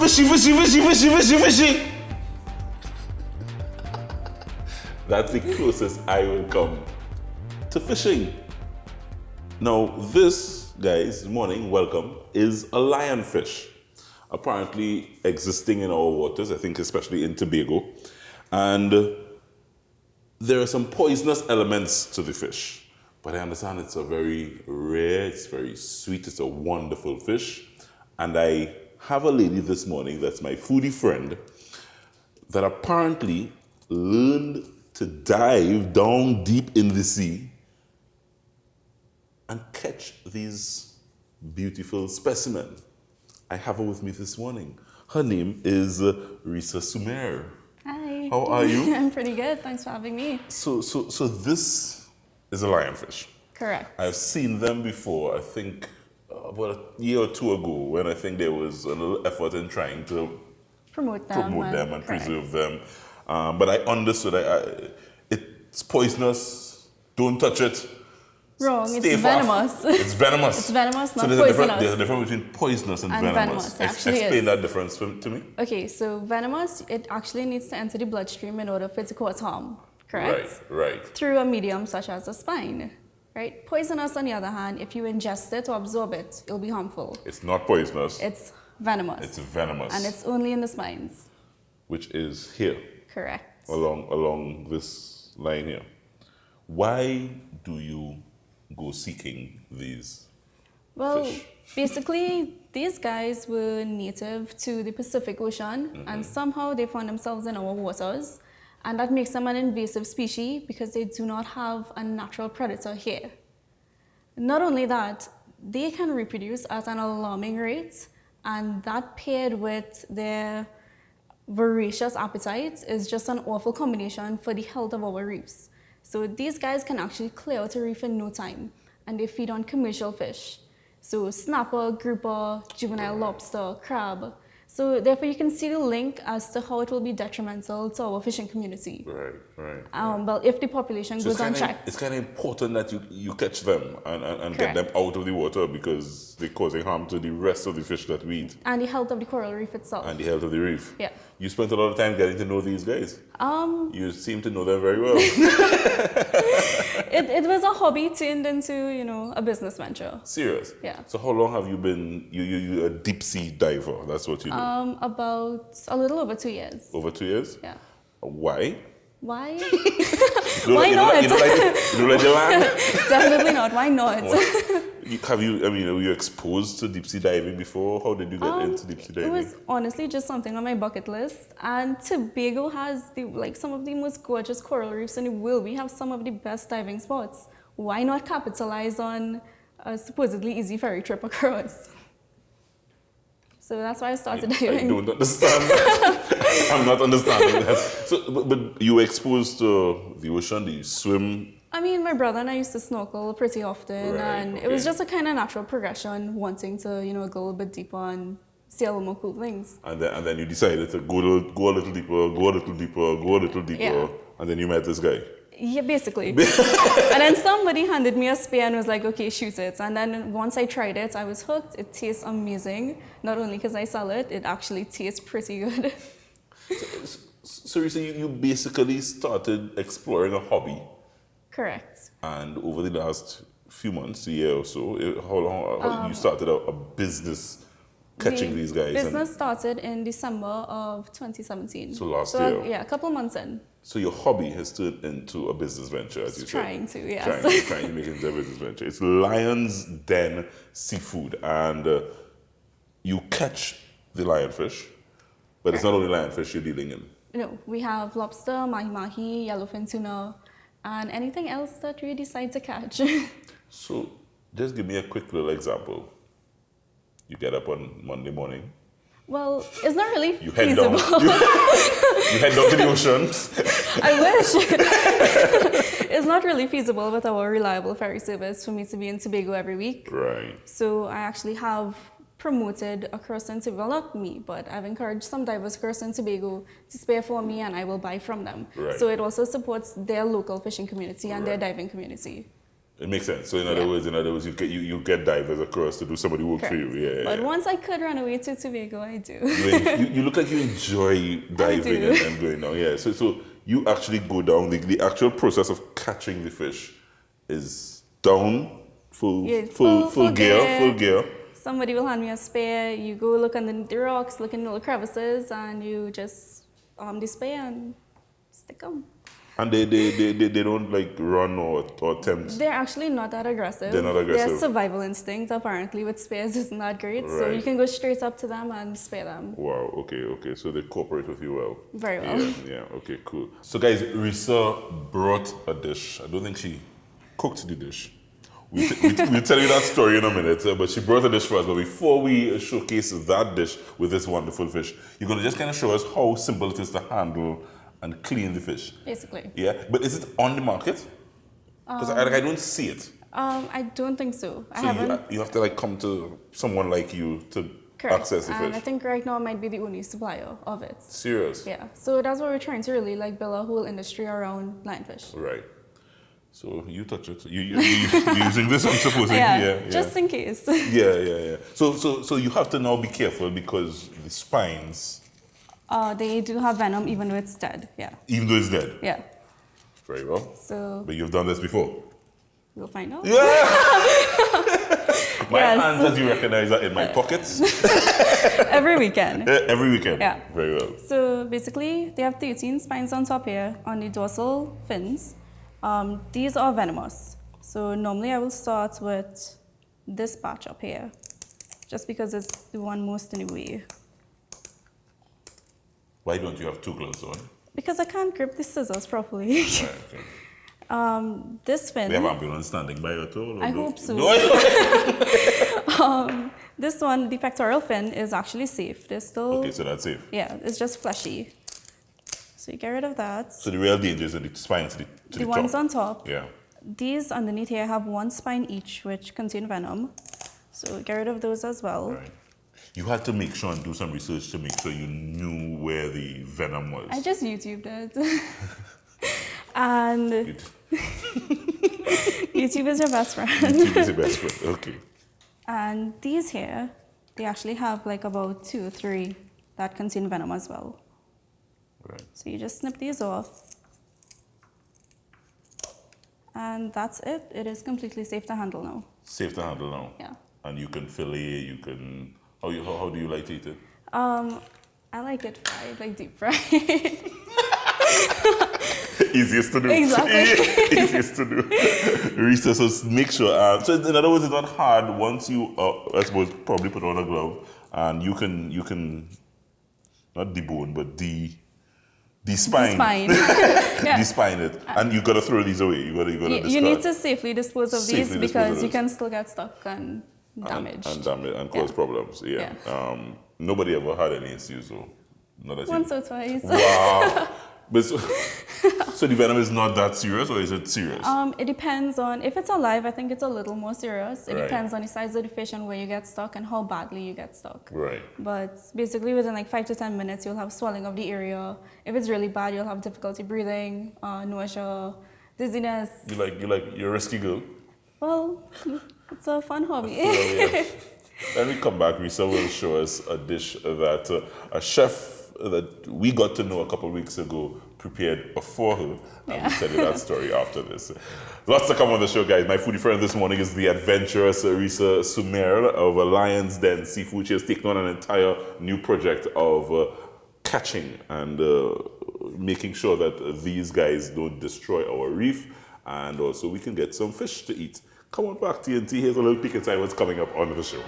Fishy, fishy, fishy, fishy, fishy, fishy. That's the closest I will come to fishing. Now, this, guys, morning, welcome, is a lionfish. Apparently existing in our waters, I think especially in Tobago. And there are some poisonous elements to the fish. But I understand it's a very rare, it's very sweet, it's a wonderful fish. And I have a lady this morning that's my foodie friend that apparently learned to dive down deep in the sea and catch these beautiful specimens. I have her with me this morning. Her name is Riesa Sumair. Hi. How are you? I'm pretty good. Thanks for having me. So this is a lionfish. Correct. I've seen them before, I think about a year or two ago, when I think there was a little effort in trying to Promote them and preserve them. But I understood it's poisonous, don't touch it. Wrong, Stay it's far. venomous. It's venomous. It's venomous, not so poisonous. There's a difference between poisonous and venomous. Explain that difference to me. Okay, so venomous, it actually needs to enter the bloodstream in order for it to cause harm, correct? Right. Through a medium such as the spine, right? Poisonous, on the other hand, if you ingest it or absorb it, it'll be harmful. It's not poisonous. It's venomous. It's venomous. And it's only in the spines. Which is here. Correct. Along this line here. Why do you go seeking these fish? Basically, these guys were native to the Pacific Ocean, and somehow they found themselves in our waters, and that makes them an invasive species because they do not have a natural predator here. Not only that, they can reproduce at an alarming rate, and that paired with their voracious appetite is just an awful combination for the health of our reefs. So these guys can actually clear out a reef in no time, and they feed on commercial fish. So snapper, grouper, juvenile lobster, crab. So therefore you can see the link as to how it will be detrimental to our fishing community. Right. Well, if the population goes unchecked. It's kind of important that you catch them and get them out of the water because they're causing harm to the rest of the fish that we eat. And the health of the coral reef itself. And the health of the reef. Yeah. You spent a lot of time getting to know these guys. You seem to know them very well. It was a hobby turned into, a business venture. Serious? Yeah. So how long have you been, you're a deep sea diver, that's what you do? About a little over 2 years. Over 2 years? Yeah. Why? Why? Why not? You don't like the land? Definitely not. Why not? Were you exposed to deep sea diving before? How did you get into deep sea diving? It was honestly just something on my bucket list. And Tobago has some of the most gorgeous coral reefs in the world. We have some of the best diving spots. Why not capitalize on a supposedly easy ferry trip across? So that's why I started diving. I don't understand that. I'm not understanding that. So, but you were exposed to the ocean? Did you swim? My brother and I used to snorkel pretty often, and it was just a kind of natural progression, wanting to, go a little bit deeper and see a little more cool things. And then you decided to go a little deeper, Yeah. and then you met this guy. Yeah, basically. And then somebody handed me a spear and was like, okay, shoot it. And then once I tried it, I was hooked. It tastes amazing. Not only because I sell it, it actually tastes pretty good. So you basically started exploring a hobby. Correct. And over the last few months, a year or so, how you started a business catching these guys? Business started in December of 2017. So last year? Yeah, a couple months in. So your hobby has turned into a business venture, as you said. Trying to, yes. Trying to make it into a business venture. It's Lion's Den Seafood, and you catch the lionfish, but it's not only lionfish you're dealing in. No, we have lobster, mahi-mahi, yellowfin tuna, and anything else that we decide to catch. So just give me a quick little example. You get up on Monday morning. Well, it's not really you head feasible. Down, you head down to the ocean. I wish. It's not really feasible with our reliable ferry service for me to be in Tobago every week. Right. So I actually have promoted a person to, well, not me, but I've encouraged some divers across in Tobago to spare for me and I will buy from them. Right. So it also supports their local fishing community and their diving community. It makes sense. So in other words, you get divers across to do some of the work for you. Correct. Yeah. But once I could run away to Tobago, I do. You look like you enjoy diving and going down. Yeah. So you actually go down. The actual process of catching the fish is down, full gear. Somebody will hand me a spear. You go look underneath the rocks, look in little crevices, and you just the spear and stick them. And they don't like run or attempt. They're actually not that aggressive. They're not aggressive. Their survival instinct apparently with spears isn't that great. So you can go straight up to them and spear them. Wow, okay. So they cooperate with you well. Very well. Yeah, okay, cool. So guys, Riesa brought a dish. I don't think she cooked the dish. We'll tell you that story in a minute, but she brought a dish for us. But before we showcase that dish with this wonderful fish, you're going to just kind of show us how simple it is to handle and clean the fish. Basically. Yeah, but is it on the market? Because I don't see it. I don't think so. You have to like come to someone like you to access the fish. And I think right now I might be the only supplier of it. Serious? Yeah. So that's what we're trying to really like build a whole industry around lionfish. Right. So you touch it. You're using this, I'm supposing. Yeah. Just in case. Yeah. So you have to now be careful because the spines. They do have venom even though it's dead. Yeah. Even though it's dead. Yeah. Very well. So. But you've done this before. We'll find out. Yeah. My hands, as you recognize, are in my pockets. Every weekend. Every weekend. Yeah. Very well. So basically, they have 13 spines on top here on the dorsal fins. These are venomous. So normally I will start with this batch up here, just because it's the one most in the way. Why don't you have two gloves on? Because I can't grip the scissors properly. Right, okay. This fin. We have ambulance standing by at all? I hope so. This one, the pectoral fin, is actually safe. There's still. Okay, so that's safe. Yeah, it's just fleshy. So you get rid of that. So the real danger is in the spines to the The top. ones on top. Yeah. These underneath here have one spine each, which contain venom. So get rid of those as well. Right. You had to make sure and do some research to make sure you knew where the venom was. I just YouTubed it. And YouTube is your best friend. YouTube is your best friend, okay. And these here, they actually have like about 2 or 3 that contain venom as well. Right. So you just snip these off. And that's it. It is completely safe to handle now. Safe to handle now? Yeah. And you can fillet, you can... How do you like to eat it? I like it fried, like deep fried. Easiest to do. Exactly. Easiest to do. Riesa, so make sure. So in other words, it's not hard once you, I suppose, probably put on a glove and you can not debone, but spine. The spine. Yeah. Despine it. And you gotta throw these away. You gotta discard. You need to safely dispose of these Safely because you can still get stuck and damaged. And cause problems. Yeah. Nobody ever had any issues though. Not that Once or twice. Wow. But so the venom is not that serious, or is it serious? It depends on, if it's alive, I think it's a little more serious. It Right. depends on the size of the fish and where you get stuck and how badly you get stuck. Right. But basically within like 5 to 10 minutes, you'll have swelling of the area. If it's really bad, you'll have difficulty breathing, nausea, dizziness. You're a risky girl. Well, it's a fun hobby. When we come back, Riesa will show us a dish that a chef that we got to know a couple of weeks ago prepared for her. And we'll tell you that story after this. Lots to come on the show, guys. My foodie friend this morning is the adventurous Riesa Sumair of Lion's Den Seafood. She has taken on an entire new project of catching and making sure that these guys don't destroy our reef, and also we can get some fish to eat. Come on back, TNT. Here's a little peek inside what's coming up on the show.